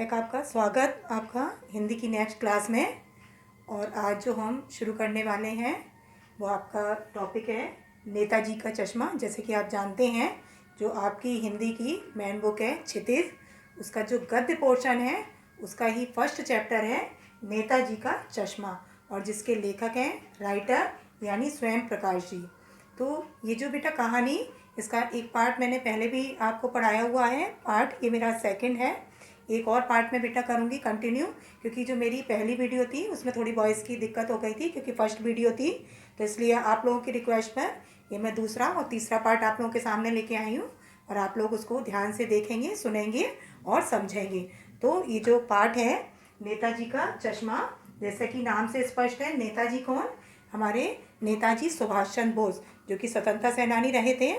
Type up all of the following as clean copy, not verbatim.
एक आपका स्वागत आपका हिंदी की नेक्स्ट क्लास में। और आज जो हम शुरू करने वाले हैं वो आपका टॉपिक है नेताजी का चश्मा। जैसे कि आप जानते हैं जो आपकी हिंदी की मेन बुक है क्षितिज, उसका जो गद्य पोर्शन है उसका ही फर्स्ट चैप्टर है नेताजी का चश्मा, और जिसके लेखक हैं राइटर यानी स्वयं प्रकाश जी। तो ये जो बेटा कहानी, इसका एक पार्ट मैंने पहले भी आपको पढ़ाया हुआ है, पार्ट ये मेरा सेकंड है। एक और पार्ट में बेटा करूँगी कंटिन्यू, क्योंकि जो मेरी पहली वीडियो थी उसमें थोड़ी वॉइस की दिक्कत हो गई थी क्योंकि फर्स्ट वीडियो थी, तो इसलिए आप लोगों की रिक्वेस्ट पर ये मैं दूसरा और तीसरा पार्ट आप लोगों के सामने लेके आई हूँ, और आप लोग उसको ध्यान से देखेंगे, सुनेंगे और समझेंगे। तो ये जो पार्ट है नेताजी का चश्मा, जैसे कि नाम से स्पष्ट है, नेताजी कौन? हमारे नेताजी सुभाष चंद्र बोस, जो कि स्वतंत्रता सेनानी रहे थे।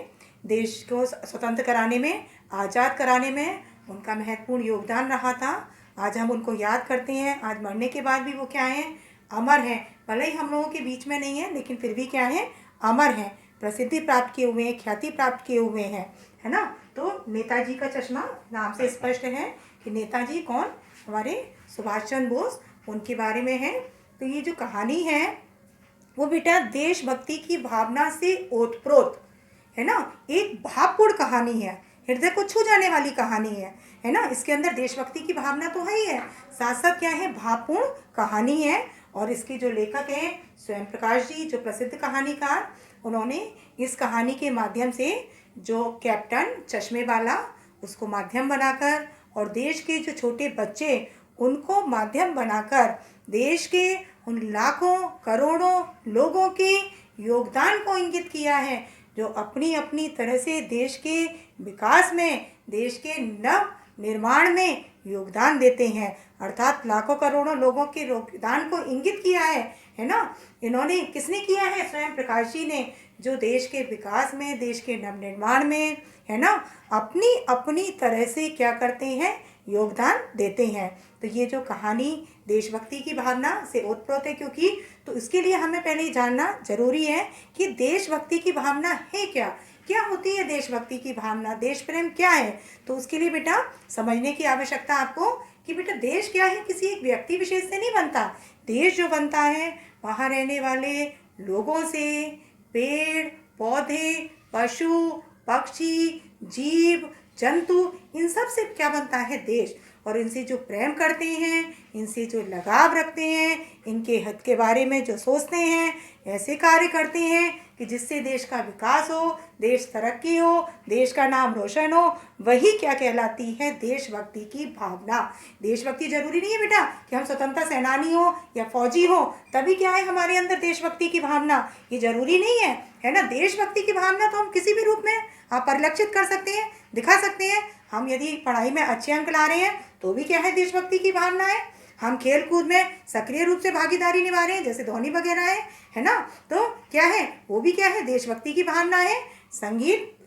देश को स्वतंत्र कराने में, आज़ाद कराने में उनका महत्वपूर्ण योगदान रहा था। आज हम उनको याद करते हैं। आज मरने के बाद भी वो क्या हैं? अमर हैं। भले ही हम लोगों के बीच में नहीं है, लेकिन फिर भी क्या है? अमर हैं, प्रसिद्धि प्राप्त किए हुए हैं, ख्याति प्राप्त किए हुए हैं, है ना। तो नेताजी का चश्मा नाम से स्पष्ट है कि नेताजी कौन? हमारे सुभाष चंद्र बोस, उनके बारे में है। तो ये जो कहानी है वो बेटा देशभक्ति की भावना से ओतप्रोत है ना, एक भावपूर्ण कहानी है, हृदय को छू जाने वाली कहानी है ना। इसके अंदर देशभक्ति की भावना तो है ही है, साथ साथ क्या है? भावपूर्ण कहानी है। और इसके जो लेखक हैं स्वयं प्रकाश जी, जो प्रसिद्ध कहानीकार, उन्होंने इस कहानी के माध्यम से जो कैप्टन चश्मे वाला उसको माध्यम बनाकर, और देश के जो छोटे बच्चे उनको माध्यम बनाकर देश के उन लाखों करोड़ों लोगों के योगदान को इंगित किया है, जो अपनी अपनी तरह से देश के विकास में, देश के नव निर्माण में योगदान देते हैं। अर्थात लाखों करोड़ों लोगों के योगदान को इंगित किया है ना। इन्होंने, किसने किया है? स्वयं प्रकाश जी ने, जो देश के विकास में, देश के नव निर्माण में, है ना, अपनी अपनी तरह से क्या करते हैं? योगदान देते हैं। तो ये जो कहानी देशभक्ति की भावना से ओतप्रोत है, क्योंकि तो इसके लिए हमें पहले जानना जरूरी है कि देशभक्ति की भावना है क्या, क्या होती है देशभक्ति की भावना, देश प्रेम क्या है। तो उसके लिए बेटा समझने की आवश्यकता आपको कि बेटा देश क्या है, किसी एक व्यक्ति विशेष से नहीं बनता। देश जो बनता है वहाँ रहने वाले लोगों से, पेड़ पौधे, पशु पक्षी, जीव जंतु, इन सब से क्या बनता है? देश। और इनसे जो प्रेम करते हैं, इनसे जो लगाव रखते हैं, इनके हित के बारे में जो सोचते हैं, ऐसे कार्य करते हैं कि जिससे देश का विकास हो, देश तरक्की हो, देश का नाम रोशन हो, वही क्या कहलाती है? देशभक्ति की भावना। देशभक्ति जरूरी नहीं है बेटा कि हम स्वतंत्रता सेनानी हो या फौजी हो तभी क्या है हमारे अंदर देशभक्ति की भावना, ये जरूरी नहीं है ना। देशभक्ति की भावना तो हम किसी भी रूप में आप परिलक्षित कर सकते हैं, दिखा सकते हैं। हम यदि पढ़ाई में अच्छे अंक ला रहे हैं तो भी क्या है? देशभक्ति की भावना है। हम खेल कूद में सक्रिय रूप से भागीदारी निभा रहे हैं, जैसे धोनी वगैरह है ना, तो क्या है? वो भी क्या है? देशभक्ति की भावना है। संगीत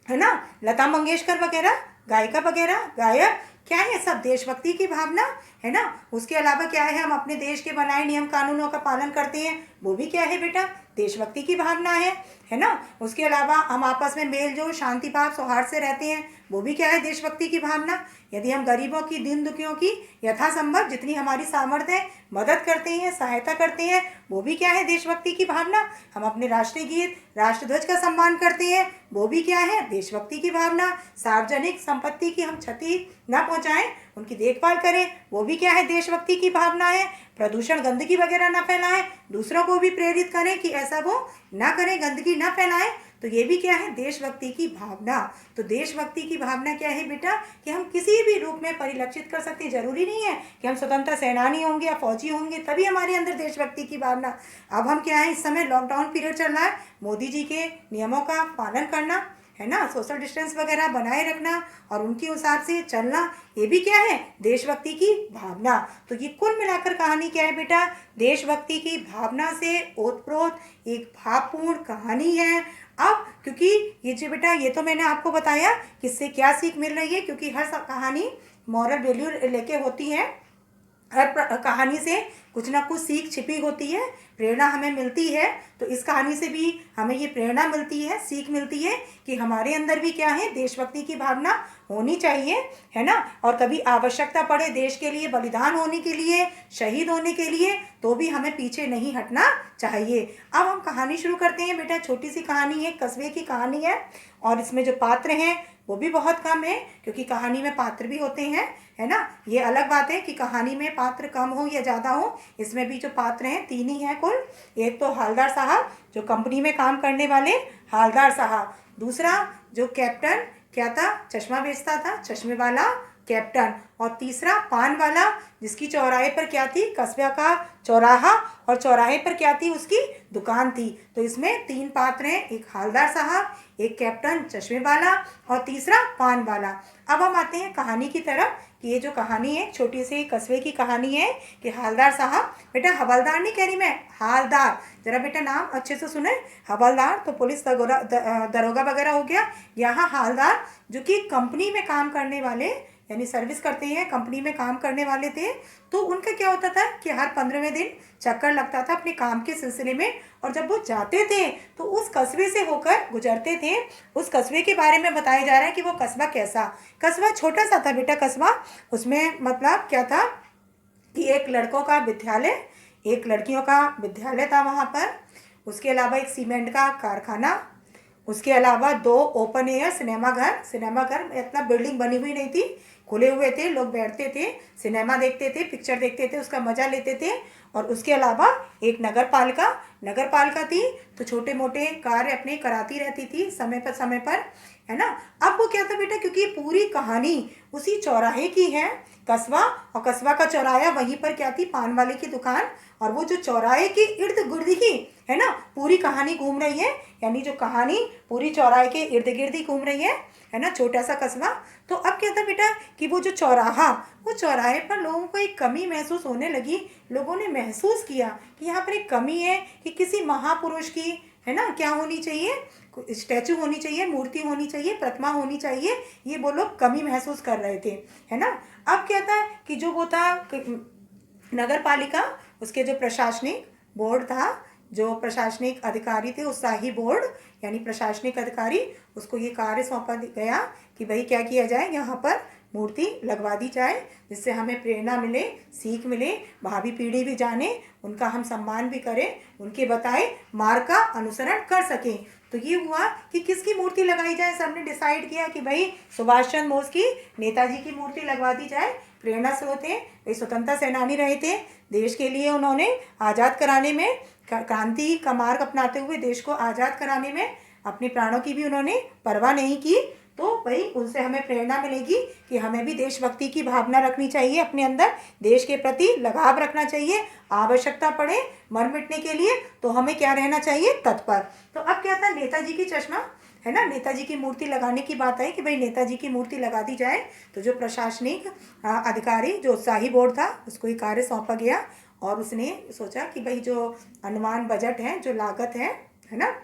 है ना, लता मंगेशकर वगैरह, गायिका वगैरह, गायक, क्या है? सब देशभक्ति की भावना है ना। उसके अलावा क्या है? हम अपने देश के बनाए नियम कानूनों का पालन करते हैं, वो भी क्या है बेटा? देशभक्ति की भावना है ना। उसके अलावा हम आपस में मेल जोल, शांति भाव, सौहार्द से रहते हैं, वो भी क्या है? देशभक्ति की भावना। यदि हम गरीबों की, दीन दुखियों की यथासंभव जितनी हमारी सामर्थ्य है मदद करते हैं, सहायता करते हैं, वो भी क्या है? देशभक्ति की भावना। हम अपने राष्ट्रीय गीत, राष्ट्रध्वज का सम्मान करते हैं, वो भी क्या है? देशभक्ति की भावना। सार्वजनिक संपत्ति की हम क्षति न पहुंचाएं, उनकी देखभाल करें, वो भी क्या है? देशभक्ति की भावना है। प्रदूषण, गंदगी वगैरह ना फैलाएं, दूसरों को भी प्रेरित करें कि ऐसा वो ना करें, गंदगी ना फैलाएं, तो ये भी क्या है? देशभक्ति की भावना। तो देशभक्ति की भावना क्या है बेटा कि हम किसी भी रूप में परिलक्षित कर सकते हैं। जरूरी नहीं है कि हम स्वतंत्रता सेनानी होंगे या फौजी होंगे तभी हमारे अंदर देशभक्ति की भावना। अब हम क्या है? इस समय लॉकडाउन पीरियड चल रहा है, मोदी जी के नियमों का पालन करना, है ना, सोशल डिस्टेंस वगैरह बनाए रखना और उनके हिसाब से चलना, ये भी क्या है? देशभक्ति की भावना। तो ये कुल मिलाकर कहानी क्या है बेटा? देशभक्ति की भावना से ओतप्रोत एक भावपूर्ण कहानी है। अब क्योंकि ये जो बेटा, ये तो मैंने आपको बताया किससे क्या सीख मिल रही है, क्योंकि हर कहानी मॉरल वैल्यू लेके होती है। हर कहानी से कुछ ना कुछ सीख छिपी होती है, प्रेरणा हमें मिलती है। तो इस कहानी से भी हमें ये प्रेरणा मिलती है, सीख मिलती है कि हमारे अंदर भी क्या है, देशभक्ति की भावना होनी चाहिए, है ना। और कभी आवश्यकता पड़े देश के लिए बलिदान होने के लिए, शहीद होने के लिए, तो भी हमें पीछे नहीं हटना चाहिए। अब हम कहानी शुरू करते हैं बेटा। छोटी सी कहानी है, कस्बे की कहानी है, और इसमें जो पात्र हैं वो भी बहुत कम है, क्योंकि कहानी में पात्र भी होते हैं, है ना। ये अलग बात है कि कहानी में पात्र कम हो या ज़्यादा हो, इसमें भी जो पात्र हैं 3 ही हैं कुल। एक तो हालदार साहब, जो कंपनी में काम करने वाले हालदार साहब। दूसरा जो कैप्टन क्या था, चश्मा बेचता था, चश्मे वाला कैप्टन। और तीसरा पान वाला, जिसकी चौराहे पर क्या थी, कस्बे का चौराहा, और चौराहे पर क्या थी, उसकी दुकान थी। तो इसमें 3 पात्र हैं, एक हालदार साहब, एक कैप्टन चश्मे वाला, और तीसरा पान वाला। अब हम आते हैं कहानी की तरफ कि ये जो कहानी है छोटी सी कस्बे की कहानी है कि हालदार साहब, बेटा हवलदार नहीं कह रही मैं, हालदार, जरा बेटा नाम अच्छे से सुने। हवलदार तो पुलिस दरोगा वगैरह हो गया, यहाँ हालदार जो कि कंपनी में काम करने वाले, यानी सर्विस करते हैं, कंपनी में काम करने वाले थे। तो उनका क्या होता था कि हर 15वें दिन चक्कर लगता था अपने काम के सिलसिले में, और जब वो जाते थे तो उस कस्बे से होकर गुजरते थे। उस कस्बे के बारे में बताया जा रहा है कि वो कस्बा कैसा, कस्बा छोटा सा था बेटा कस्बा। उसमें मतलब क्या था कि एक लड़कों का विद्यालय, एक लड़कियों का विद्यालय था वहाँ पर। उसके अलावा एक सीमेंट का कारखाना, उसके अलावा 2 ओपन एयर सिनेमा घर मतलब बिल्डिंग बनी हुई नहीं थी, खुले हुए थे, लोग बैठते थे, सिनेमा देखते थे, पिक्चर देखते थे, उसका मज़ा लेते थे। और उसके अलावा एक नगर पालिका थी, तो छोटे मोटे कार्य अपने कराती रहती थी समय पर, है ना। अब वो क्या था बेटा, क्योंकि पूरी कहानी उसी चौराहे की है, कस्बा, और कस्बा का चौराहा, वहीं पर क्या थी, पान वाले की दुकान, और वो जो चौराहे के इर्द गिर्द ही, है ना, पूरी कहानी घूम रही है। यानी जो कहानी पूरी चौराहे के इर्द गिर्द ही घूम रही है ना, छोटा सा कस्बा। तो अब क्या था बेटा कि वो जो चौराहा, वो चौराहे पर लोगों को एक कमी महसूस होने लगी। लोगों ने महसूस किया कि यहाँ पर एक कमी है, कि किसी महापुरुष की, है ना, क्या होनी चाहिए, स्टैचू होनी चाहिए, मूर्ति होनी चाहिए, प्रतिमा होनी चाहिए। ये वो लोग कमी महसूस कर रहे थे, है ना। अब क्या था कि जो वो था नगर पालिका, उसके जो प्रशासनिक बोर्ड था, जो प्रशासनिक अधिकारी थे, उत्साही बोर्ड यानी प्रशासनिक अधिकारी, उसको ये कार्य सौंपा गया कि भाई क्या किया जाए, यहाँ पर मूर्ति लगवा दी जाए, जिससे हमें प्रेरणा मिले, सीख मिले, भावी पीढ़ी भी जाने, उनका हम सम्मान भी करें, उनके बताए मार्ग का अनुसरण कर सकें। तो ये हुआ कि किसकी मूर्ति लगाई जाए। सबने डिसाइड किया कि भाई सुभाष चंद्र बोस की, नेताजी की मूर्ति लगवा दी जाए। प्रेरणा स्रोत है, वे स्वतंत्रता सेनानी रहे थे, देश के लिए उन्होंने आज़ाद कराने में, क्रांति का मार्ग अपनाते हुए देश को आज़ाद कराने में अपने प्राणों की भी उन्होंने परवाह नहीं की। तो भाई उनसे हमें प्रेरणा मिलेगी कि हमें भी देशभक्ति की भावना रखनी चाहिए, अपने अंदर देश के प्रति लगाव रखना चाहिए। आवश्यकता पड़े मर मिटने के लिए तो हमें क्या रहना चाहिए, तत्पर। तो अब क्या था, नेताजी की चश्मा, है ना, नेताजी की मूर्ति लगाने की बात आई कि भाई नेताजी की मूर्ति लगा दी जाए। तो जो प्रशासनिक अधिकारी, जो उत्साही बोर्ड था, उसको ये कार्य सौंपा गया, और उसने सोचा कि भाई जो अनुमान बजट है, जो लागत है ना,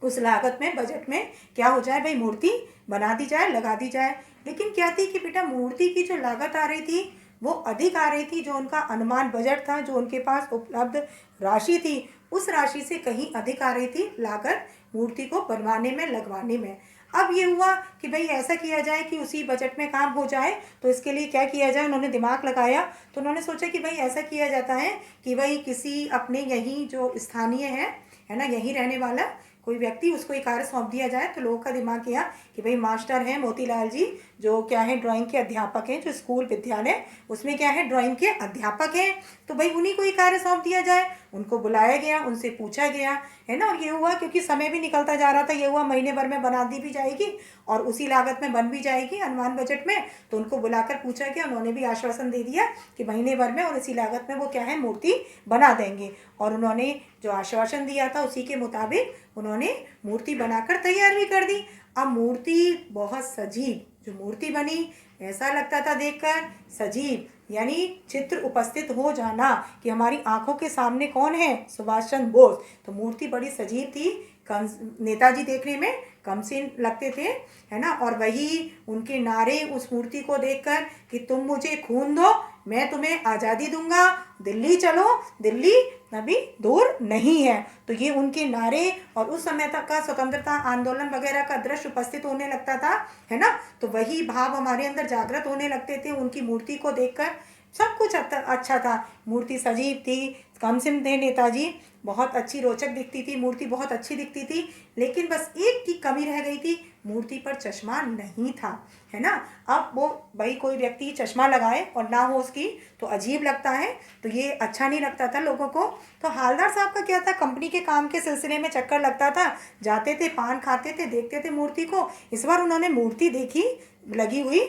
उस लागत में, बजट में क्या हो जाए, भाई मूर्ति बना दी जाए, लगा दी जाए। लेकिन क्या थी कि बेटा मूर्ति की जो लागत आ रही थी वो अधिक आ रही थी, जो उनका अनुमान बजट था, जो उनके पास उपलब्ध राशि थी, उस राशि से कहीं अधिक आ रही थी लागत मूर्ति को बनवाने में, लगवाने में। अब ये हुआ कि भाई ऐसा किया जाए कि उसी बजट में काम हो जाए। तो इसके लिए क्या किया जाए, उन्होंने दिमाग लगाया। तो उन्होंने सोचा कि भाई ऐसा किया जाता है कि भाई किसी अपने यहीं जो स्थानीय है ना, यहीं रहने वाला कोई व्यक्ति, उसको एक कार्य सौंप दिया जाए। तो लोगों का दिमाग किया कि भाई मास्टर हैं मोतीलाल जी, जो क्या है ड्राइंग के अध्यापक हैं, जो स्कूल विद्यालय उसमें क्या है ड्राइंग के अध्यापक हैं, तो भाई उन्हीं को ये कार्य सौंप दिया जाए। उनको बुलाया गया, उनसे पूछा गया, है ना। और ये हुआ क्योंकि समय भी निकलता जा रहा था, ये हुआ महीने भर में बना दी भी जाएगी और उसी लागत में बन भी जाएगी अनुमान बजट में। तो उनको बुलाकर पूछा गया, उन्होंने भी आश्वासन दे दिया कि महीने भर में और इसी लागत में वो क्या है मूर्ति बना देंगे। और उन्होंने जो आश्वासन दिया था उसी के मुताबिक उन्होंने मूर्ति बनाकर तैयार भी कर दी। अब मूर्ति बहुत सजीव जो मूर्ति बनी, ऐसा लगता था देखकर सजीव, यानी चित्र उपस्थित हो जाना कि हमारी आंखों के सामने कौन है, सुभाष चंद्र बोस। तो मूर्ति बड़ी सजीव थी, नेताजी देखने में कमसीन लगते थे, है ना। और वही उनके नारे उस मूर्ति को देखकर कि तुम मुझे खून दो, मैं तुम्हें आज़ादी दूंगा, दिल्ली चलो, दिल्ली अभी दूर नहीं है। तो ये उनके नारे और उस समय तक का स्वतंत्रता आंदोलन वगैरह का दृश्य उपस्थित होने लगता था, है ना। तो वही भाव हमारे अंदर जागृत होने लगते थे उनकी मूर्ति को देखकर। सब कुछ अच्छा था, मूर्ति सजीव थी, कम सिम थे नेताजी, बहुत अच्छी रोचक दिखती थी मूर्ति, बहुत अच्छी दिखती थी। लेकिन बस एक की कमी रह गई थी, मूर्ति पर चश्मा नहीं था, है ना। अब वो भाई कोई व्यक्ति चश्मा लगाए और ना हो उसकी तो अजीब लगता है, तो ये अच्छा नहीं लगता था लोगों को। तो हालदार साहब का क्या था, कंपनी के काम के सिलसिले में चक्कर लगता था, जाते थे, पान खाते थे, देखते थे मूर्ति को। इस बार उन्होंने मूर्ति देखी लगी हुई,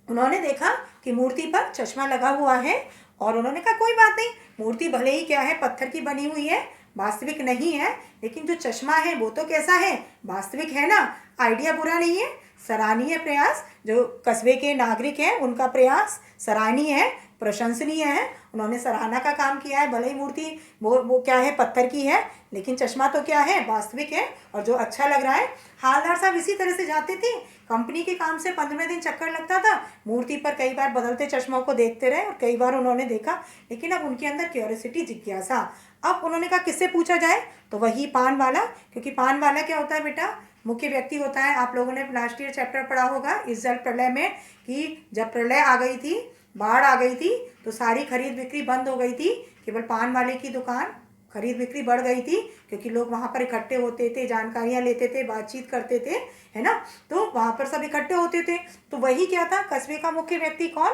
उन्होंने देखा कि मूर्ति पर चश्मा लगा हुआ है और उन्होंने कहा कोई बात नहीं, मूर्ति भले ही क्या है पत्थर की बनी हुई है, वास्तविक नहीं है, लेकिन जो चश्मा है वो तो कैसा है, वास्तविक है ना। आइडिया बुरा नहीं है, सराहनीय प्रयास, जो कस्बे के नागरिक हैं उनका प्रयास सराहनीय है, प्रशंसनीय है। उन्होंने सराहना का काम किया है, भले ही मूर्ति वो क्या है पत्थर की है, लेकिन चश्मा तो क्या है वास्तविक है और जो अच्छा लग रहा है। हालदार साहब इसी तरह से जाते थे, कंपनी के काम से 15 दिन चक्कर लगता था, मूर्ति पर कई बार बदलते चश्मों को देखते रहे और कई बार उन्होंने देखा, लेकिन अब उनके अंदर क्यूरियोसिटी, जिज्ञासा। अब उन्होंने कहा किससे पूछा जाए, तो वही पान वाला, क्योंकि पान वाला क्या होता है बेटा, मुख्य व्यक्ति होता है। आप लोगों ने लास्ट ईयर चैप्टर पढ़ा होगा इस जल प्रलय में कि जब प्रलय आ गई थी, बाढ़ आ गई थी, तो सारी खरीद बिक्री बंद हो गई थी, केवल पान वाले की दुकान खरीद बिक्री बढ़ गई थी, क्योंकि लोग वहाँ पर इकट्ठे होते थे, जानकारियाँ लेते थे, बातचीत करते थे, है ना। तो वहाँ पर सब इकट्ठे होते थे, तो वही क्या था, कस्बे का मुख्य व्यक्ति कौन,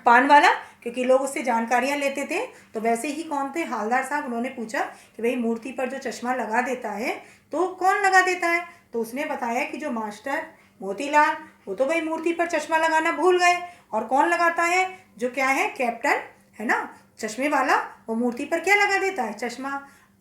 पान वाला, क्योंकि लोग उससे जानकारियाँ लेते थे। तो वैसे ही कौन थे, हालदार साहब। उन्होंने पूछा कि भाई मूर्ति पर जो चश्मा लगा देता है तो कौन लगा देता है, तो उसने बताया कि जो मास्टर मोतीलाल, वो तो भाई मूर्ति पर चश्मा लगाना भूल गए। और कौन लगाता है, जो क्या है कैप्टन, है ना, चश्मे वाला, वो मूर्ति पर क्या लगा देता है, चश्मा।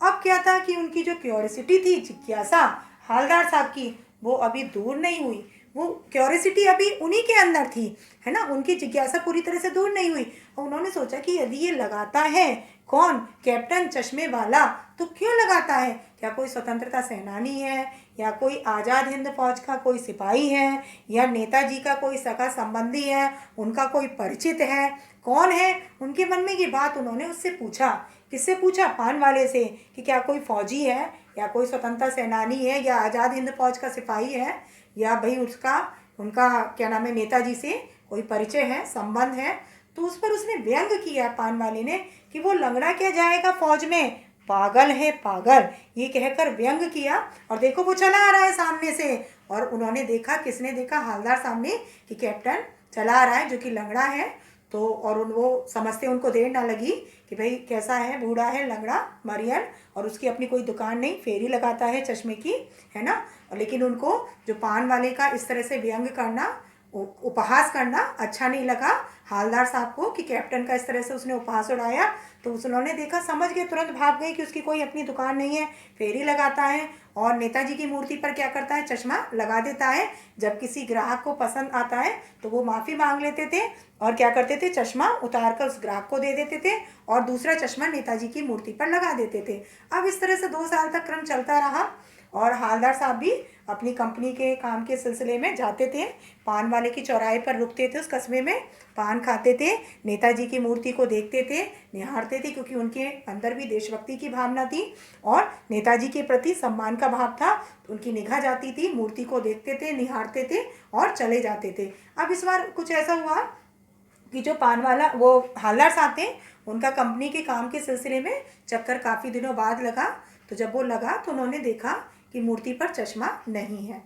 अब क्या था कि उनकी जो क्यूरियोसिटी थी, जिज्ञासा हालदार साहब की, वो अभी दूर नहीं हुई, वो क्यूरियोसिटी अभी उन्हीं के अंदर थी, है ना, उनकी जिज्ञासा पूरी तरह से दूर नहीं हुई। और उन्होंने सोचा कि यदि ये लगाता है कौन, कैप्टन चश्मे वाला, तो क्यों लगाता है, क्या कोई स्वतंत्रता सेनानी है, या कोई आज़ाद हिंद फौज का कोई सिपाही है, या नेताजी का कोई सगा संबंधी है, उनका कोई परिचित है, कौन है। उनके मन में ये बात उन्होंने उससे पूछा, किससे पूछा, पान वाले से, कि क्या कोई फौजी है, या कोई स्वतंत्रता सेनानी है, या आज़ाद हिंद फौज का सिपाही है, या भाई उसका उनका क्या नाम है, नेताजी से कोई परिचय है, संबंध है। तो उस पर उसने व्यंग किया पान वाले ने कि वो लंगड़ा क्या जाएगा फौज में, पागल है पागल, ये कहकर व्यंग किया। और देखो वो चला आ रहा है सामने से, और उन्होंने देखा, किसने देखा, हालदार सामने, कि कैप्टन चला आ रहा है जो कि लंगड़ा है। तो और वो समझते, उनको देर ना लगी कि भाई कैसा है, बूढ़ा है, लंगड़ा, मरियन, और उसकी अपनी कोई दुकान नहीं, फेरी लगाता है चश्मे की, है ना। और लेकिन उनको जो पान वाले का इस तरह से व्यंग करना, उपहास करना अच्छा नहीं लगा हालदार साहब को, कि कैप्टन का इस तरह से उसने उपहास उड़ाया। तो उन्होंने देखा, समझ गए, तुरंत भाग गए कि उसकी कोई अपनी दुकान नहीं है, फेरी लगाता है और नेताजी की मूर्ति पर क्या करता है, चश्मा लगा देता है। जब किसी ग्राहक को पसंद आता है तो वो माफ़ी मांग लेते थे और क्या करते थे, चश्मा उतार कर उस ग्राहक को दे देते थे और दूसरा चश्मा नेताजी की मूर्ति पर लगा देते थे। अब इस तरह से 2 साल तक क्रम चलता रहा और हालदार साहब भी अपनी कंपनी के काम के सिलसिले में जाते थे, पान वाले की चौराहे पर रुकते थे, उस कस्बे में पान खाते थे, नेताजी की मूर्ति को देखते थे, निहारते थे, क्योंकि उनके अंदर भी देशभक्ति की भावना थी और नेताजी के प्रति सम्मान का भाव था। तो उनकी निगाह जाती थी, मूर्ति को देखते थे, निहारते थे और चले जाते थे। अब इस बार कुछ ऐसा हुआ कि जो पान वाला, वो हालदार साहब थे, उनका कंपनी के काम के सिलसिले में चक्कर काफ़ी दिनों बाद लगा। तो जब वो लगा तो उन्होंने देखा कि मूर्ति पर चश्मा नहीं है।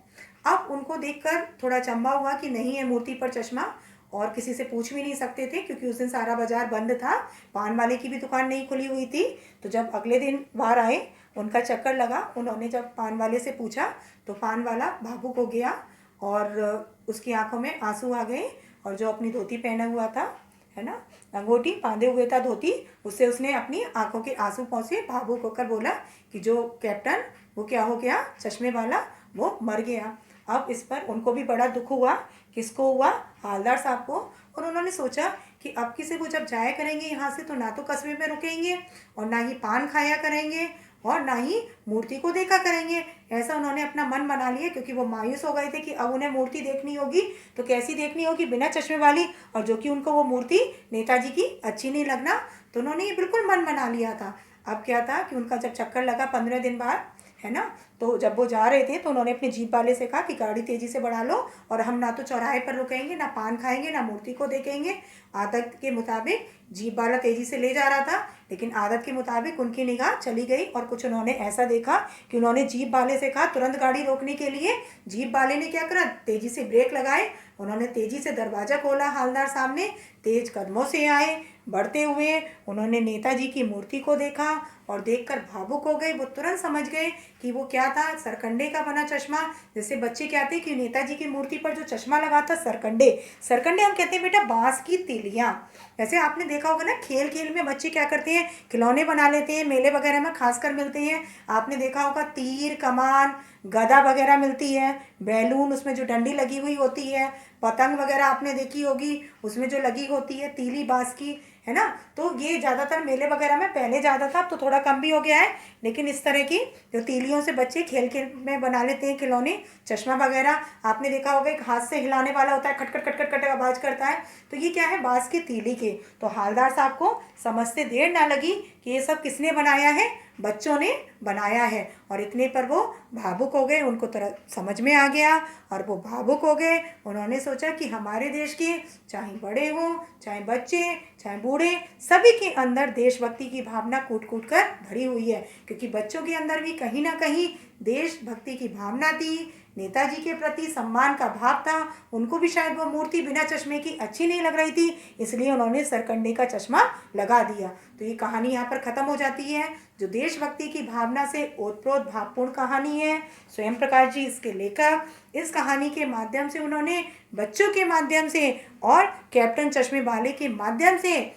अब उनको देखकर थोड़ा चंबा हुआ कि नहीं है मूर्ति पर चश्मा, और किसी से पूछ भी नहीं सकते थे क्योंकि उस दिन सारा बाजार बंद था, पान वाले की भी दुकान नहीं खुली हुई थी। तो जब अगले दिन बाहर आए, उनका चक्कर लगा, उन्होंने जब पान वाले से पूछा तो पान वाला भावुक हो गया और उसकी आंखों में आंसू आ गए, और जो अपनी धोती पहना हुआ था, है ना, लंगोटी बांधे हुए था धोती, उससे उसने अपनी आंखों के आंसू पहुँचे, भावुक होकर बोला कि जो कैप्टन, वो क्या हो गया, चश्मे वाला, वो मर गया। अब इस पर उनको भी बड़ा दुख हुआ। किसको हुआ, हालदार साहब को। और उन्होंने सोचा कि अब किसी को जब जाया करेंगे यहाँ से तो ना तो कस्बे में रुकेंगे और ना ही पान खाया करेंगे और ना ही मूर्ति को देखा करेंगे। ऐसा उन्होंने अपना मन बना लिया, क्योंकि वो मायूस हो गए थे कि अब उन्हें मूर्ति देखनी होगी तो कैसी देखनी होगी, बिना चश्मे वाली, और जो कि उनको वो मूर्ति नेताजी की अच्छी नहीं लगना। तो उन्होंने ये बिल्कुल मन बना लिया था। अब क्या था कि उनका जब चक्कर लगा 15 दिन बाद, है ना, तो जब वो जा रहे थे तो उन्होंने अपने जीप वाले से कहा कि गाड़ी तेज़ी से बढ़ा लो और हम ना तो चौराहे पर रुकेंगे, ना पान खाएंगे, ना मूर्ति को देखेंगे। आदत के मुताबिक जीप वाला तेज़ी से ले जा रहा था, लेकिन आदत के मुताबिक उनकी निगाह चली गई और कुछ उन्होंने ऐसा देखा कि उन्होंने जीप वाले से कहा तुरंत गाड़ी रोकने के लिए। जीप वाले ने क्या करा, तेज़ी से ब्रेक लगाए। उन्होंने तेज़ी से दरवाज़ा खोला, हालदार सामने तेज कदमों से आए। बढ़ते हुए उन्होंने नेताजी की मूर्ति को देखा और देखकर भावुक हो गए। वो तुरंत समझ गए कि वो क्या था, सरकंडे का बना चश्मा। जैसे बच्चे कहते हैं कि नेताजी की मूर्ति पर जो चश्मा लगा था, सरकंडे, सरकंडे हम कहते हैं बेटा बांस की तीलियाँ। वैसे आपने देखा होगा ना, खेल खेल में बच्चे क्या करते हैं, खिलौने बना लेते हैं, मेले वगैरह में खासकर मिलते हैं। आपने देखा होगा तीर, कमान, गदा वगैरह मिलती है, बैलून उसमें जो डंडी लगी हुई होती है, पतंग वगैरह आपने देखी होगी उसमें जो लगी होती है, तीली बांस की, है ना। तो ये ज़्यादातर मेले वगैरह में पहले ज़्यादा था, अब तो थोड़ा कम भी हो गया है, लेकिन इस तरह की जो तीलियों से बच्चे खेल खेल में बना लेते हैं खिलौने, चश्मा वगैरह। आपने देखा होगा एक हाथ से हिलाने वाला होता है, खट खट खट खट खट आवाज़ करता है, तो ये क्या है, बांस की तीली के। तो हालदार साहब को समझते देर ना लगी कि ये सब किसने बनाया है, बच्चों ने बनाया है। और इतने पर वो भावुक हो गए, उनको तरह समझ में आ गया और वो भावुक हो गए। उन्होंने सोचा कि हमारे देश के चाहे बड़े हों, चाहे बच्चे, चाहे बूढ़े, सभी के अंदर देशभक्ति की भावना कूट कूट कर भरी हुई है, क्योंकि बच्चों के अंदर भी कहीं ना कहीं देशभक्ति की भावना थी, नेताजी के प्रति सम्मान का भाव था। उनको भी शायद वो मूर्ति बिना चश्मे की अच्छी नहीं लग रही थी, इसलिए उन्होंने सरकंडे का चश्मा लगा दिया। तो ये कहानी यहाँ पर ख़त्म हो जाती है, जो देशभक्ति की भावना से ओतप्रोत भावपूर्ण कहानी है। स्वयं प्रकाश जी इसके लेखक। इस कहानी के माध्यम से उन्होंने बच्चों के माध्यम से और कैप्टन चश्मे वाले के माध्यम से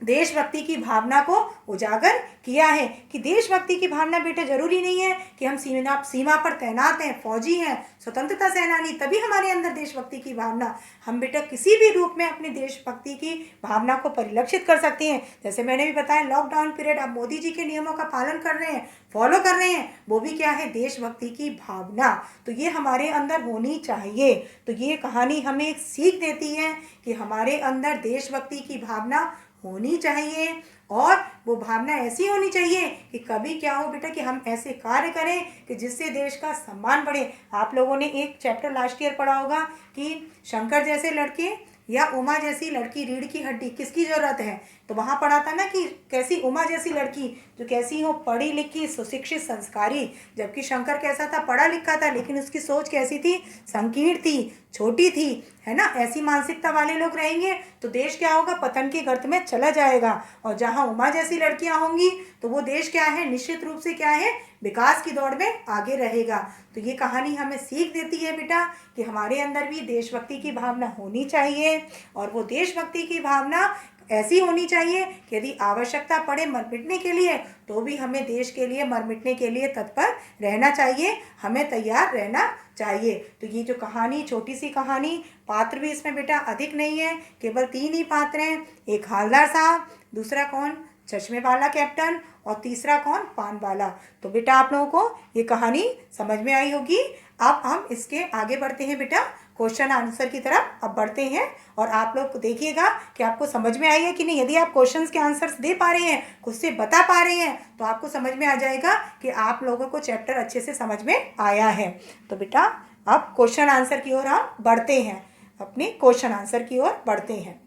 देशभक्ति की भावना को उजागर किया है कि देशभक्ति की भावना बेटा जरूरी नहीं है कि हम सीमा पर तैनात हैं, फौजी हैं, स्वतंत्रता सेनानी, तभी हमारे अंदर देशभक्ति की भावना। हम बेटा किसी भी रूप में अपनी देशभक्ति की भावना को परिलक्षित कर सकते हैं। जैसे मैंने भी बताया, लॉकडाउन पीरियड आप मोदी जी के नियमों का पालन कर रहे हैं, फॉलो कर रहे हैं, वो भी क्या है, देशभक्ति की भावना। तो ये हमारे अंदर होनी चाहिए। तो ये कहानी हमें एक सीख देती है कि हमारे अंदर देशभक्ति की भावना होनी चाहिए, और वो भावना ऐसी होनी चाहिए कि कभी क्या हो बेटा कि हम ऐसे कार्य करें कि जिससे देश का सम्मान बढ़े। आप लोगों ने एक चैप्टर लास्ट ईयर पढ़ा होगा कि शंकर जैसे लड़के या उमा जैसी लड़की, रीढ़ की हड्डी किसकी ज़रूरत है। तो वहाँ पढ़ा था ना कि कैसी उमा जैसी लड़की, जो कैसी हो, पढ़ी लिखी, सुशिक्षित, संस्कारी। जबकि शंकर कैसा था, पढ़ा लिखा था, लेकिन उसकी सोच कैसी थी, संकीर्ण थी, छोटी थी, है ना। ऐसी मानसिकता वाले लोग रहेंगे तो देश क्या होगा, पतन के गर्त में चला जाएगा। और जहाँ उमा जैसी लड़कियाँ होंगी तो वो देश क्या है, निश्चित रूप से क्या है, विकास की दौड़ में आगे रहेगा। तो ये कहानी हमें सीख देती है बेटा कि हमारे अंदर भी देशभक्ति की भावना होनी चाहिए, और वो देशभक्ति की भावना ऐसी होनी चाहिए कि यदि आवश्यकता पड़े मर मिटने के लिए, तो भी हमें देश के लिए मर मिटने के लिए तत्पर रहना चाहिए, हमें तैयार रहना चाहिए। तो ये जो कहानी, छोटी सी कहानी, पात्र भी इसमें बेटा अधिक नहीं है, केवल 3 ही पात्र हैं। एक हालदार साहब, दूसरा कौन, चश्मे वाला कैप्टन, और तीसरा कौन, पान वाला। तो बेटा आप लोगों को ये कहानी समझ में आई होगी। अब हम इसके आगे बढ़ते हैं बेटा, क्वेश्चन आंसर की तरफ अब बढ़ते हैं, और आप लोग देखिएगा कि आपको समझ में आई है कि नहीं। यदि आप क्वेश्चंस के आंसर्स दे पा रहे हैं, खुद से बता पा रहे हैं, तो आपको समझ में आ जाएगा कि आप लोगों को चैप्टर अच्छे से समझ में आया है। तो बेटा अब क्वेश्चन आंसर की ओर हम बढ़ते हैं, अपने क्वेश्चन आंसर की ओर बढ़ते हैं।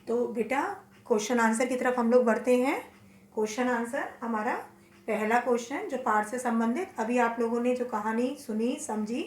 तो बेटा क्वेश्चन आंसर की तरफ हम लोग बढ़ते हैं। क्वेश्चन आंसर हमारा पहला क्वेश्चन जो पाठ से संबंधित, अभी आप लोगों ने जो कहानी सुनी, समझी,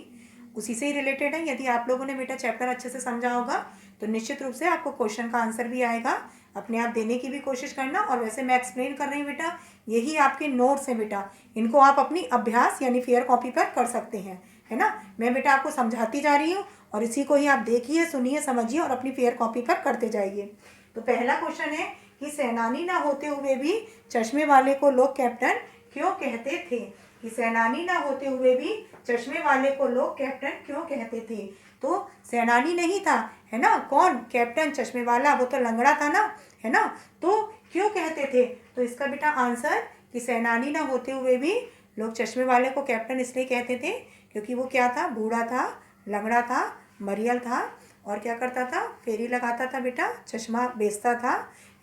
उसी से ही रिलेटेड है। यदि आप लोगों ने बेटा चैप्टर अच्छे से समझा होगा तो निश्चित रूप से आपको क्वेश्चन का आंसर भी आएगा। अपने आप देने की भी कोशिश करना। और वैसे मैं एक्सप्लेन कर रही हूँ बेटा, यही आपके नोट्स हैं बेटा, इनको आप अपनी अभ्यास यानी फेयर कॉपी पर कर सकते हैं, है ना। मैं बेटा आपको समझाती जा रही हूँ और इसी को ही आप देखिए, सुनिए, समझिए और अपनी फेयर कॉपी पर करते जाइए। तो पहला क्वेश्चन है कि सेनानी ना होते हुए भी चश्मे वाले को लोग कैप्टन क्यों कहते थे। कि सेनानी ना होते हुए भी चश्मे वाले को लोग कैप्टन क्यों कहते थे। तो सेनानी नहीं था, है ना, कौन, कैप्टन चश्मे वाला, वो तो लंगड़ा था ना, है ना, तो क्यों कहते थे। तो इसका बेटा आंसर कि सेनानी ना होते हुए भी लोग चश्मे वाले को कैप्टन इसलिए कहते थे क्योंकि वो क्या था, बूढ़ा था, लंगड़ा था, मरियल था, और क्या करता था, फेरी लगाता था बेटा, चश्मा बेचता था,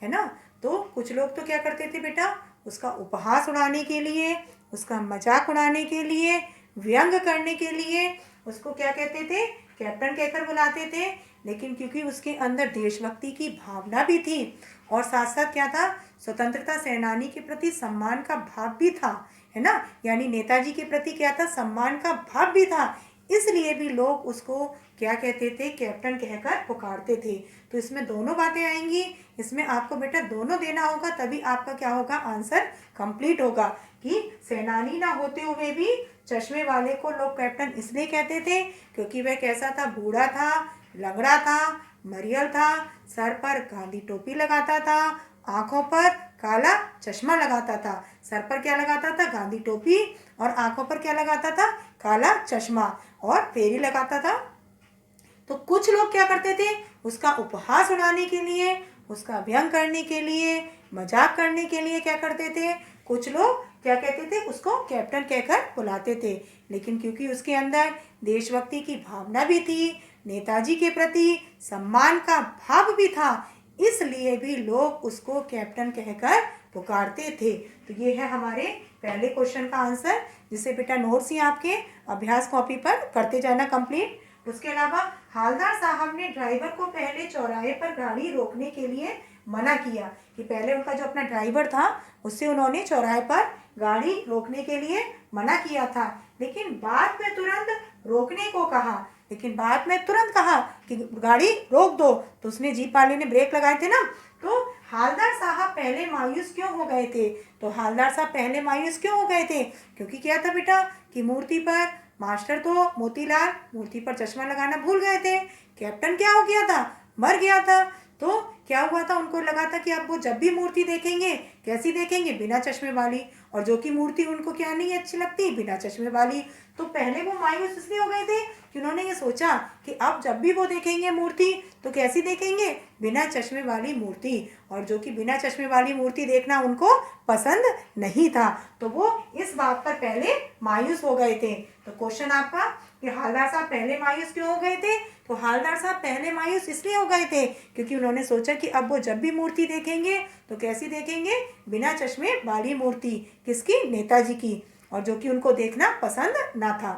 है ना। तो कुछ लोग तो क्या करते थे बेटा, उसका उपहास उड़ाने के लिए, उसका मजाक उड़ाने के लिए, व्यंग करने के लिए उसको क्या कहते थे, कैप्टन कहकर बुलाते थे। लेकिन क्योंकि उसके अंदर देशभक्ति की भावना भी थी और साथ साथ क्या था, स्वतंत्रता सेनानी के प्रति सम्मान का भाव भी था, है ना, यानी नेताजी के प्रति क्या था, सम्मान का भाव भी था, इसलिए भी लोग उसको क्या कहते थे, कैप्टन कहकर पुकारते थे। तो इसमें दोनों बातें आएंगी, इसमें आपको बेटा दोनों देना होगा, तभी आपका क्या होगा, आंसर कंप्लीट होगा। कि सेनानी ना होते हुए भी चश्मे वाले को लोग कैप्टन इसलिए कहते थे क्योंकि वह कैसा था, बूढ़ा था, लंगड़ा था, मरियल था, सर पर गांधी टोपी लगाता था, आंखों पर काला चश्मा लगाता था, सर पर क्या लगाता था, गांधी टोपी, और आंखों पर क्या लगाता था, काला चश्मा, और फेरी लगाता था। तो कुछ लोग क्या करते थे, उसका उपहास उड़ाने के लिए, उसका व्यंग करने के लिए, मजाक करने के लिए क्या करते थे, कुछ लोग क्या कहते थे, उसको कैप्टन कहकर बुलाते थे। लेकिन क्योंकि उसके अंदर देशभक्ति की भावना भी थी, नेताजी के प्रति सम्मान का भाव भी था, इसलिए भी लोग उसको कैप्टन कहकर पुकारते थे। तो ये है हमारे पहले क्वेश्चन का आंसर, जिसे बेटा नोट्स ही आपके अभ्यास कॉपी पर करते जाना कंप्लीट। उसके अलावा हालदार साहब ने ड्राइवर को पहले चौराहे पर गाड़ी रोकने के लिए मना किया, कि पहले उनका जो अपना ड्राइवर था उससे उन्होंने चौराहे पर गाड़ी रोकने के लिए मना किया था, लेकिन बाद में तुरंत रोकने को कहा, लेकिन बाद में तुरंत कहा कि गाड़ी रोक दो। तो उसने, जीप वाले ने ब्रेक लगाए थे ना, तो हालदार साहब पहले मायूस क्यों हो गए थे, तो हालदार साहब पहले मायूस क्यों हो गए थे, क्योंकि क्या था बेटा कि मूर्ति पर मास्टर तो मोतीलाल मूर्ति पर चश्मा लगाना भूल गए थे, कैप्टन क्या हो गया था, मर गया था। तो क्या हुआ था, उनको लगा था कि अब वो जब भी मूर्ति देखेंगे कैसी देखेंगे, बिना चश्मे वाली, और जो कि मूर्ति उनको क्या नहीं अच्छी लगती, बिना चश्मे वाली। तो पहले वो मायूस इसलिए हो गए थे कि उन्होंने ये सोचा कि अब जब भी वो देखेंगे मूर्ति तो कैसी देखेंगे, बिना चश्मे वाली मूर्ति, और जो कि बिना चश्मे वाली मूर्ति देखना उनको पसंद नहीं था। तो वो इस बात पर पहले मायूस हो गए थे। तो क्वेश्चन आपका कि हालदार साहब पहले मायूस क्यों हो गए थे, तो हालदार साहब पहले मायूस इसलिए हो गए थे क्योंकि उन्होंने सोचा कि अब वो जब भी मूर्ति देखेंगे तो कैसी देखेंगे, बिना चश्मे वाली मूर्ति, किसकी, नेताजी की, और जो कि उनको देखना पसंद ना था।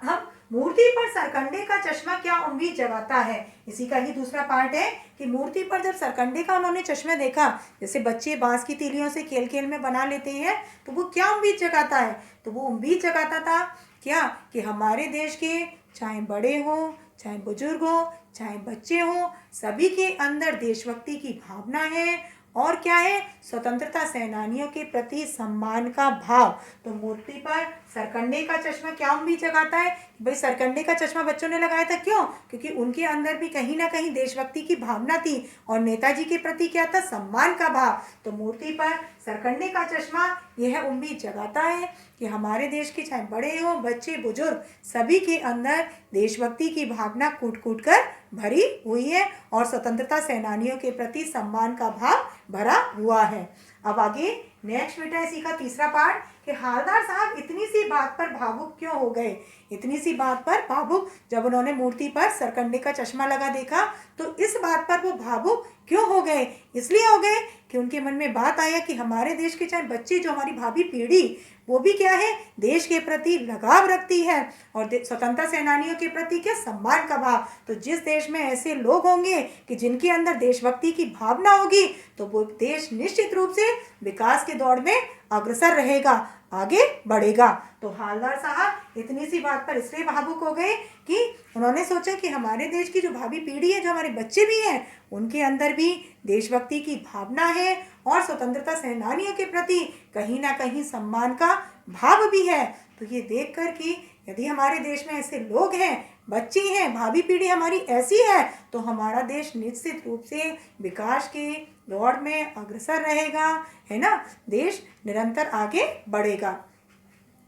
अब मूर्ति पर सरकंडे का चश्मा क्या उम्मीद जगाता है, इसी का ही दूसरा पार्ट है कि मूर्ति पर जब सरकंडे का उन्होंने चश्मा देखा, जैसे बच्चे बांस की तीलियों से खेल खेल में बना लेते हैं, तो वो क्या उम्मीद जगाता है, तो वो उम्मीद जगाता था क्या, कि हमारे देश के चाहे बड़े हों, चाहे बुजुर्ग हो, चाहे बच्चे हों, सभी के अंदर देशभक्ति की भावना है, और क्या है, स्वतंत्रता सेनानियों के प्रति सम्मान का भाव। तो मूर्ति पर सरकंडे का चश्मा क्या उम्मीद जगाता है, भाई सरकंडे का चश्मा बच्चों ने लगाया था, क्यों, क्योंकि उनके अंदर भी कहीं ना कहीं देशभक्ति की भावना थी और नेताजी के प्रति क्या था, सम्मान का भाव। तो मूर्ति पर सरकंडे का चश्मा यह उम्मीद जगाता है कि हमारे देश के चाहे बड़े हो, बच्चे, बुजुर्ग, सभी के अंदर देशभक्ति की भावना कूट कूट कर भरी हुई है और स्वतंत्रता सेनानियों के प्रति सम्मान का भाव भरा हुआ है। अब आगे नेक्स्ट बेटा इसी का तीसरा पार्ट कि हालदार साहब इतनी सी बात पर भावुक क्यों हो गए, इतनी सी बात पर भावुक, जब उन्होंने मूर्ति पर सरकंडे का चश्मा लगा देखा तो इस बात पर वो भावुक क्यों हो गए, इसलिए हो गए कि उनके मन में बात आया कि हमारे देश के चाहे बच्चे, जो हमारी भावी पीढ़ी, वो भी क्या है, देश के प्रति लगाव रखती है और स्वतंत्रता सेनानियों के प्रति क्या, सम्मान का भाव। तो जिस देश में ऐसे लोग होंगे कि जिनके अंदर देशभक्ति की भावना होगी तो वो देश निश्चित रूप से विकास के दौड़ में अग्रसर रहेगा, आगे बढ़ेगा। तो हालदार साहब इतनी सी बात पर इसलिए भावुक हो गए कि उन्होंने सोचा कि हमारे देश की जो भावी पीढ़ी है, जो हमारे बच्चे भी हैं, उनके अंदर भी देशभक्ति की भावना है और स्वतंत्रता सेनानियों के प्रति कहीं ना कहीं सम्मान का भाव भी है। तो ये देखकर कि यदि हमारे देश में ऐसे लोग हैं, बच्चे हैं, भावी पीढ़ी हमारी ऐसी है, तो हमारा देश निश्चित रूप से विकास के दौड़ में अग्रसर रहेगा, है ना, देश निरंतर आगे बढ़ेगा।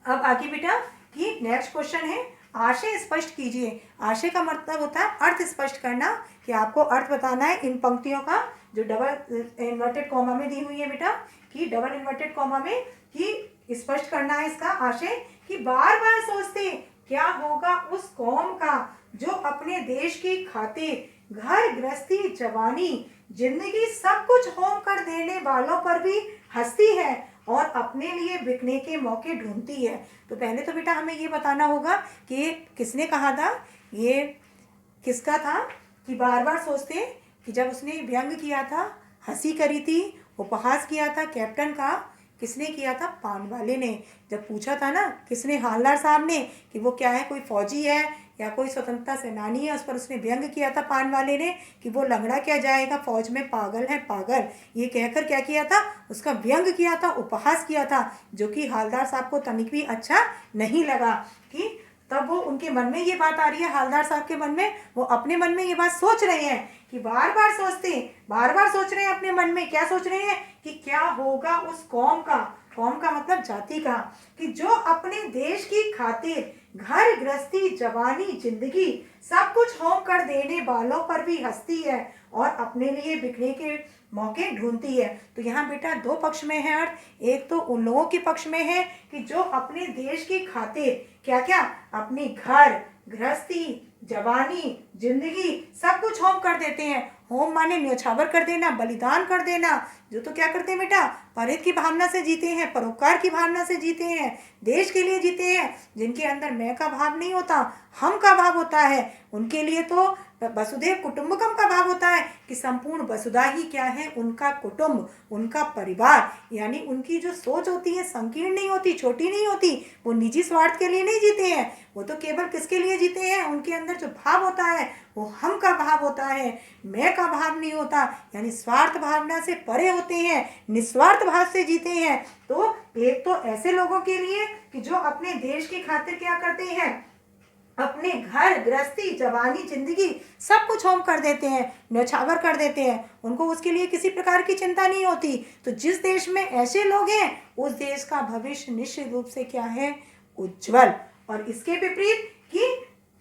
अब आगे बेटा कि नेक्स्ट क्वेश्चन है आशय स्पष्ट कीजिए। आशय का मतलब होता है अर्थ स्पष्ट करना, कि आपको अर्थ बताना है इन पंक्तियों का जो डबल इन्वर्टेड कॉमा में दी हुई है बेटा, कि डबल इन्वर्टेड कॉमा में कि स्पष्ट करना है इसका आशय कि बार बार सोचते क्या होगा उस कौम का जो अपने देश की खातिर घर गृहस्थी जवानी जिंदगी सब कुछ होम कर देने वालों पर भी हंसती है और अपने लिए बिकने के मौके ढूंढती है। तो पहले तो बेटा हमें ये बताना होगा कि किसने कहा था, ये किसका था, कि बार बार सोचते कि जब उसने व्यंग किया था, हंसी करी थी, उपहास किया था कैप्टन का, किसने किया था, पानवाले ने। जब पूछा था ना किसने, हालदार साहब ने, कि वो क्या है, कोई फौजी है या कोई स्वतंत्रता सेनानी है, उस पर उसने व्यंग किया था पानवाले ने कि वो लंगड़ा क्या जाएगा फौज में, पागल है पागल, ये कहकर क्या किया था, उसका व्यंग किया था, उपहास किया था, जो कि हालदार साहब को तनिक भी अच्छा नहीं लगा। कि तब वो उनके मन में ये बात आ रही है, हालदार साहब के मन में, वो अपने मन में ये बात सोच रहे हैं कि बार बार सोच रहे हैं अपने मन में, क्या सोच रहे हैं कि क्या होगा उस कौम का मतलब जाति का, कि जो अपने देश की खातिर घर गृहस्थी जवानी जिंदगी सब कुछ होम कर देने वालों पर भी हंसती है और अपने लिए बिकने के मौके ढूंढती है। तो यहाँ बेटा दो पक्ष में है अर्थ, एक तो उन लोगों के पक्ष में है कि जो अपने देश की खातिर क्या क्या अपनी घर गृहस्थी जवानी जिंदगी सब कुछ होम कर देते हैं। होम माने न्यौछावर कर देना, बलिदान कर देना, जो तो क्या करते हैं बेटा, परित की भावना से जीते हैं, परोपकार की भावना से जीते हैं, देश के लिए जीते हैं, जिनके अंदर मैं का भाव नहीं होता, हम का भाव होता है, उनके लिए तो वसुधैव कुटुंबकम का भाव होता है कि संपूर्ण वसुधा ही क्या है, उनका कुटुंब, उनका परिवार, यानी उनकी जो सोच होती है संकीर्ण नहीं होती, छोटी नहीं होती, वो निजी स्वार्थ के लिए नहीं जीते हैं, वो तो केवल किसके लिए जीते हैं, उनके अंदर जो भाव होता है वो हम का भाव होता है, मैं का भाव नहीं होता, यानी स्वार्थ भावना से परे होते हैं, निस्वार्थ भाव से जीते हैं। तो एक तो ऐसे लोगों के लिए कि जो अपने देश की खातिर क्या करते हैं, अपने घर गृहस्थी जवानी जिंदगी सब कुछ होम कर देते हैं, न्यौछावर कर देते हैं, उनको उसके लिए किसी प्रकार की चिंता नहीं होती। तो जिस देश में ऐसे लोग हैं उस देश का भविष्य निश्चित रूप से क्या है, उज्जवल। और इसके विपरीत कि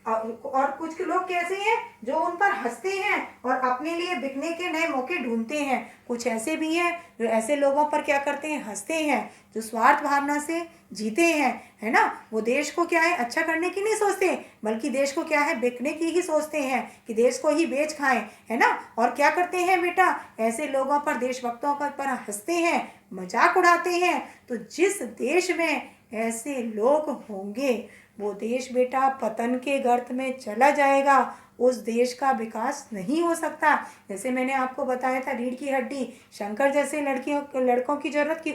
और कुछ लोग कैसे हैं जो उन पर हंसते हैं और अपने लिए बिकने के नए मौके ढूंढते हैं। कुछ ऐसे भी हैं जो ऐसे लोगों पर क्या करते हैं, हंसते हैं, जो स्वार्थ भावना से जीते हैं, है ना, वो देश को क्या है अच्छा करने की नहीं सोचते, बल्कि देश को क्या है बिकने की ही सोचते हैं कि देश को ही बेच खाएं, है ना। और क्या करते हैं बेटा, ऐसे लोगों पर, देशभक्तों पर हंसते हैं, मजाक उड़ाते हैं। तो जिस देश में ऐसे लोग होंगे वो देश बेटा पतन के गर्त में चला जाएगा, उस देश का विकास नहीं हो सकता। जैसे मैंने आपको बताया था, रीढ़ की हड्डी शंकर जैसे लड़कों की जरूरत, की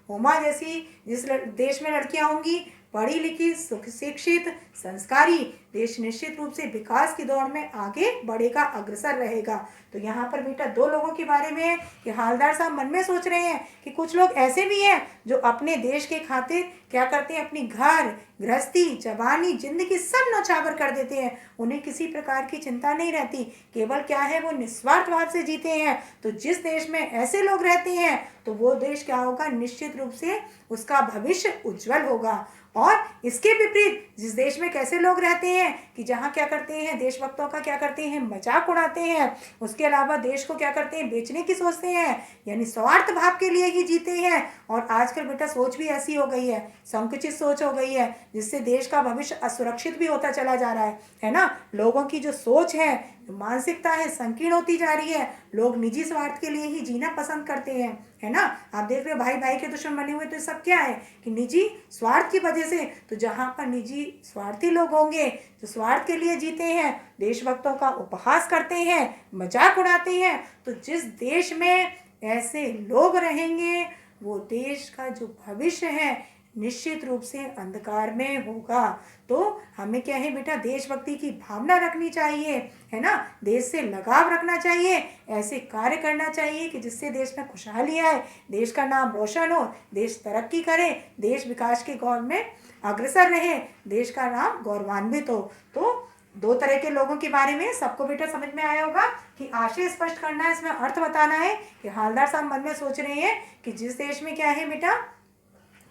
उमा जैसी जिस देश में लड़कियां होंगी पढ़ी लिखी शिक्षित संस्कारी, देश निश्चित रूप से विकास की दौड़ में आगे बढ़ेगा, अग्रसर रहेगा। तो यहाँ पर बेटा दो लोगों के बारे में है कि हालदार साहब मन में सोच रहे हैं कि कुछ लोग ऐसे भी हैं जो अपने देश के खातिर क्या करते हैं, अपनी घर गृहस्थी जवानी जिंदगी सब न्यौछावर कर देते हैं, उन्हें किसी प्रकार की चिंता नहीं रहती, केवल क्या है वो निस्वार्थ भाव से जीते हैं। तो जिस देश में ऐसे लोग रहते हैं तो वो देश क्या होगा, निश्चित रूप से उसका भविष्य उज्जवल होगा। और इसके विपरीत जिस देश में कैसे लोग रहते हैं कि जहाँ क्या करते हैं, देशभक्तों का क्या करते हैं, मजाक उड़ाते हैं, उसके अलावा देश को क्या करते हैं, बेचने की सोचते हैं, यानी स्वार्थ भाव के लिए ही जीते हैं। और आजकल बेटा सोच भी ऐसी हो गई है, संकुचित सोच हो गई है, जिससे देश का भविष्य असुरक्षित भी होता चला जा रहा है ना। लोगों की जो सोच है, मानसिकता है, संकीर्ण होती जा रही है, लोग निजी स्वार्थ के लिए ही जीना पसंद करते हैं, है ना। आप देख रहे हो भाई भाई के दुश्मन बने हुए, तो सब क्या है कि निजी स्वार्थ की वजह से। तो जहाँ पर निजी स्वार्थी लोग होंगे जो स्वार्थ के लिए जीते हैं, देशभक्तों का उपहास करते हैं, मजाक उड़ाते हैं, तो जिस देश में ऐसे लोग रहेंगे वो देश का जो भविष्य है निश्चित रूप से अंधकार में होगा। तो हमें क्या है बेटा, देशभक्ति की भावना रखनी चाहिए, है ना, देश से लगाव रखना चाहिए, ऐसे कार्य करना चाहिए कि जिससे देश में खुशहाली आए, देश का नाम रोशन हो, देश तरक्की करे, देश विकास के गौर में अग्रसर रहे, देश का नाम गौरवान्वित हो। तो दो तरह के लोगों के बारे में सबको बेटा समझ में आया होगा कि आशय स्पष्ट करना है, इसमें अर्थ बताना है कि हालदार साहब मन में सोच रहे हैं कि जिस देश में क्या है बेटा,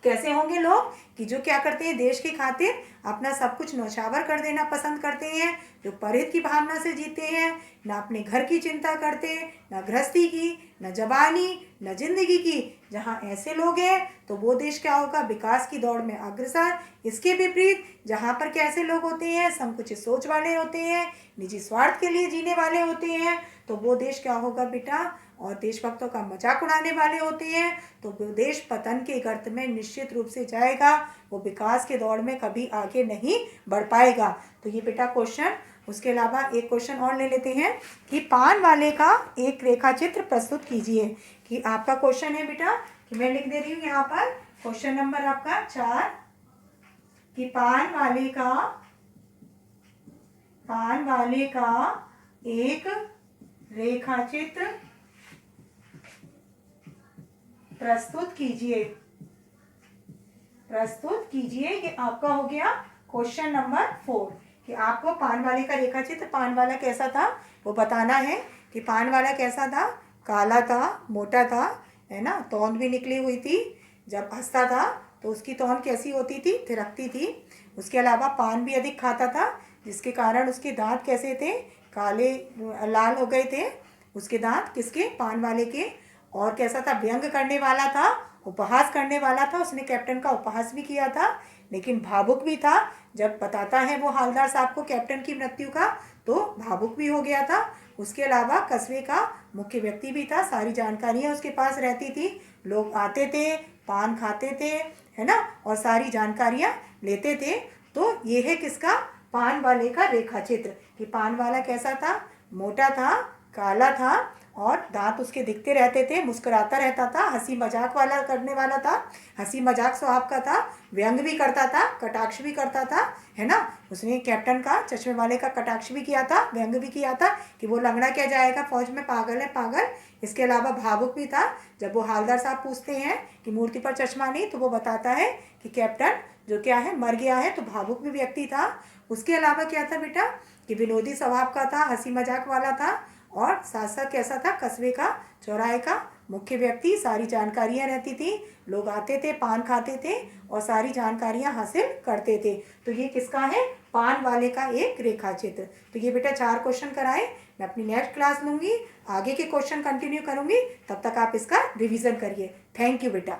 कैसे होंगे लोग कि जो क्या करते हैं, देश की खातिर अपना सब कुछ न्यौछावर कर देना पसंद करते हैं, जो परहित की भावना से जीते हैं, ना अपने घर की चिंता करते, ना गृहस्थी की, ना जवानी, ना जिंदगी की। जहाँ ऐसे लोग हैं तो वो देश क्या होगा, विकास की दौड़ में अग्रसर। इसके विपरीत जहाँ पर कैसे लोग होते हैं, संकुचित सोच वाले होते हैं, निजी स्वार्थ के लिए जीने वाले होते हैं, तो वो देश क्या होगा बेटा, और देशभक्तों का मजाक उड़ाने वाले होते हैं, तो वो देश पतन के गर्त में निश्चित रूप से जाएगा, वो विकास के दौड़ में कभी आगे नहीं बढ़ पाएगा। तो ये बेटा क्वेश्चन। उसके अलावा एक क्वेश्चन और ले लेते हैं कि पान वाले का एक रेखा चित्र प्रस्तुत कीजिए। कि आपका क्वेश्चन है बेटा कि मैं लिख दे रही हूँ यहाँ पर क्वेश्चन नंबर आपका 4 कि पान वाले का एक रेखा चित्र प्रस्तुत कीजिए। ये आपका हो गया क्वेश्चन नंबर 4 कि आपको पान वाले का रेखा चित्र, पान वाला कैसा था वो बताना है। कि पान वाला कैसा था, काला था, मोटा था, है ना, तौंद भी निकली हुई थी, जब हंसता था तो उसकी तौंद कैसी होती थी, थिरकती थी। उसके अलावा पान भी अधिक खाता था, जिसके कारण उसके दांत कैसे थे, काले लाल हो गए थे उसके दांत, किसके, पान वाले के। और कैसा था, व्यंग करने वाला था, उपहास करने वाला था, उसने कैप्टन का उपहास भी किया था, लेकिन भावुक भी था। जब बताता है वो हालदार साहब को कैप्टन की मृत्यु का, तो भावुक भी हो गया था। उसके अलावा कस्बे का मुख्य व्यक्ति भी था, सारी जानकारियाँ उसके पास रहती थी, लोग आते थे, पान खाते थे, है ना, और सारी जानकारियाँ लेते थे। तो ये है किसका, पान वाले का रेखा चित्र। कि पान वाला कैसा था, मोटा था, काला था, और दांत उसके दिखते रहते थे, मुस्कुराता रहता था, हंसी मजाक वाला करने वाला था, हंसी मजाक स्वभाव का था, व्यंग भी करता था, कटाक्ष भी करता था, है ना। उसने कैप्टन का, चश्मे वाले का कटाक्ष भी किया था, व्यंग भी किया था कि वो लंगड़ा क्या जाएगा फौज में, पागल है पागल। इसके अलावा भावुक भी था। जब वो हालदार साहब पूछते हैं कि मूर्ति पर चश्मा नहीं, तो वो बताता है कि कैप्टन जो क्या है, मर गया है, तो भावुक भी व्यक्ति था। उसके अलावा क्या था बेटा कि विनोदी स्वभाव का था, हंसी मजाक वाला था, और साथ साथ कैसा था, कस्बे का, चौराहे का मुख्य व्यक्ति, सारी जानकारियाँ रहती थी, लोग आते थे, पान खाते थे, और सारी जानकारियाँ हासिल करते थे। तो ये किसका है, पान वाले का एक रेखा चित्र। तो ये बेटा 4 क्वेश्चन कराए। मैं अपनी नेक्स्ट क्लास लूँगी, आगे के क्वेश्चन कंटिन्यू करूँगी, तब तक आप इसका रिवीजन करिए। थैंक यू बेटा।